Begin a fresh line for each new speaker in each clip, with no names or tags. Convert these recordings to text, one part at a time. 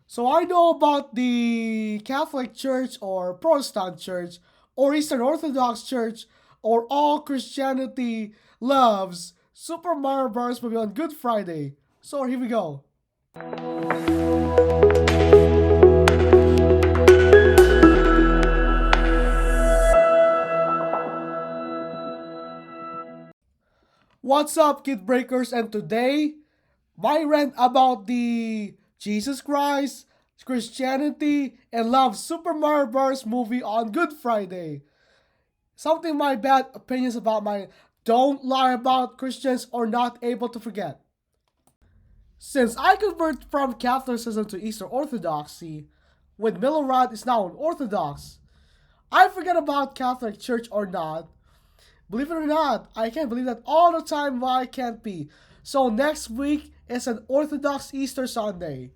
So I know about the Catholic Church or Protestant Church or Eastern Orthodox Church or all Christianity loves Super Mario Bros. Movie on Good Friday. So here we go. What's up, Kid Breakers? And today, my rant about the Jesus Christ, Christianity, and love Super Mario Bros. Movie on Good Friday. Something my bad opinions about my don't lie about Christians or not able to forget. Since I converted from Catholicism to Eastern Orthodoxy, when Milorad is now an Orthodox, I forget about Catholic Church or not. Believe it or not, I can't believe that all the time why I can't be. So next week is an Orthodox Easter Sunday.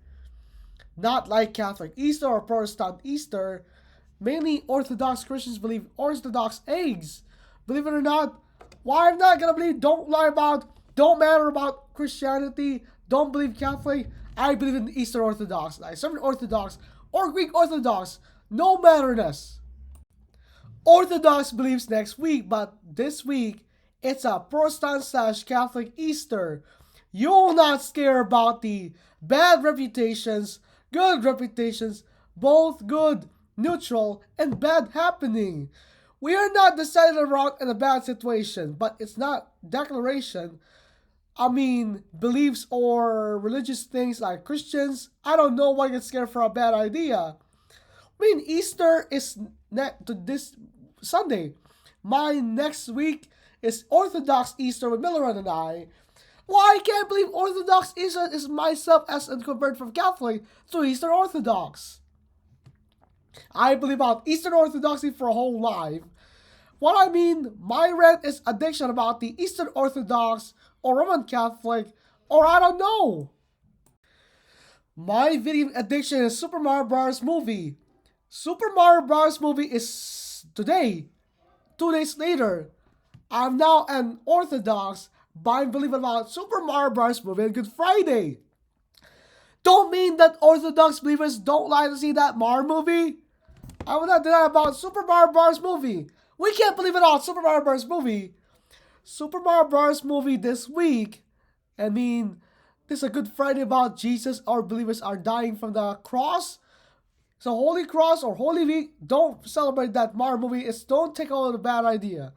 Not like Catholic Easter or Protestant Easter. Mainly Orthodox Christians believe Orthodox eggs. Believe it or not, why I'm not gonna believe, don't lie about, don't matter about Christianity, don't believe Catholic. I believe in Eastern Orthodox, like Serbian Orthodox or Greek Orthodox. No matterness. Orthodox believes next week, but this week it's a Protestant slash Catholic Easter. You'll not scare about the bad reputations, good reputations, both good, neutral, and bad happening. We are not decided around in a bad situation, but it's not declaration. I mean, beliefs or religious things like Christians. I don't know why you get scared for a bad idea. I mean, Easter is to this Sunday. My next week is Orthodox Easter with Millerand and I. Well, I can't believe Orthodox Easter is myself as a convert from Catholic to Eastern Orthodox. I believe about Eastern Orthodoxy for a whole life. What I mean, my rant is addiction about the Eastern Orthodox or Roman Catholic, or I don't know. My video addiction is Super Mario Bros. Movie. Super Mario Bros. Movie is today. 2 days later, I'm now an Orthodox, but I'm believing about Super Mario Bros. Movie on Good Friday. Don't mean that Orthodox believers don't like to see that Mario movie. I will not deny about Super Mario Bros. Movie. We can't believe it all. Super Mario Bros. Movie. Super Mario Bros. Movie this week. I mean, this is a Good Friday about Jesus. Our believers are dying from the cross. So Holy Cross or Holy Week, don't celebrate that Mario movie. Don't take all the bad idea.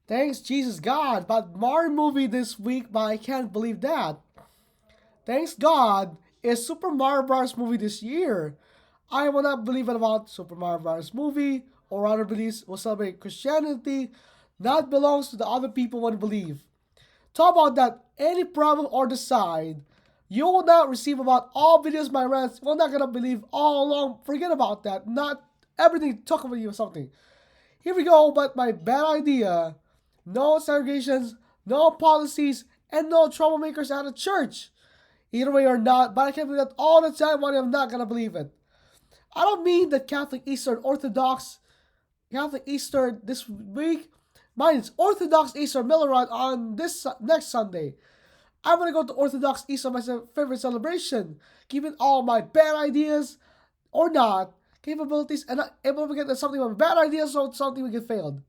Thanks Jesus God, but Mario movie this week, but I can't believe that. Thanks God, is Super Mario Bros. Movie this year. I will not believe it about Super Mario Bros. Movie or other beliefs will celebrate Christianity. That belongs to the other people want to believe. Talk about that any problem or decide. You will not receive about all videos my rants. You're not gonna believe all along. Forget about that. Not everything talk about you or something. Here we go, but my bad idea. No segregations, no policies, and no troublemakers at the church. Either way or not, but I can't believe that all the time when I'm not gonna believe it. I don't mean that Catholic Eastern Orthodox Catholic Easter this week. Mine is Orthodox Easter Millerod on this next Sunday. I'm gonna go to Orthodox Easter, my favorite celebration. Given all my bad ideas or not, capabilities, and not able to get something with bad ideas or something we get failed.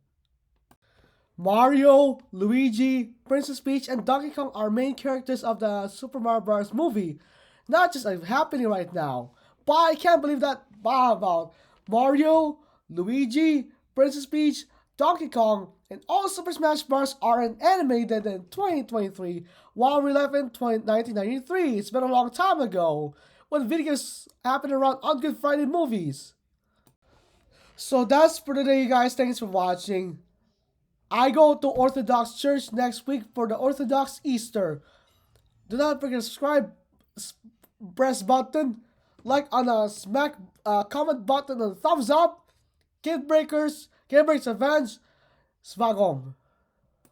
Mario, Luigi, Princess Peach, and Donkey Kong are main characters of the Super Mario Bros. Movie. Not just happening right now. But I can't believe that about Mario, Luigi, Princess Peach, Donkey Kong, and all Super Smash Bros. Are animated in 2023, while we left in 1993. It's been a long time ago, when videos happened around on Good Friday movies. So that's for today, you guys. Thanks for watching. I go to Orthodox Church next week for the Orthodox Easter. Do not forget to subscribe, press button, like on a comment button and thumbs up. Kid Breakers, Kid Breaks Advance, Svagom.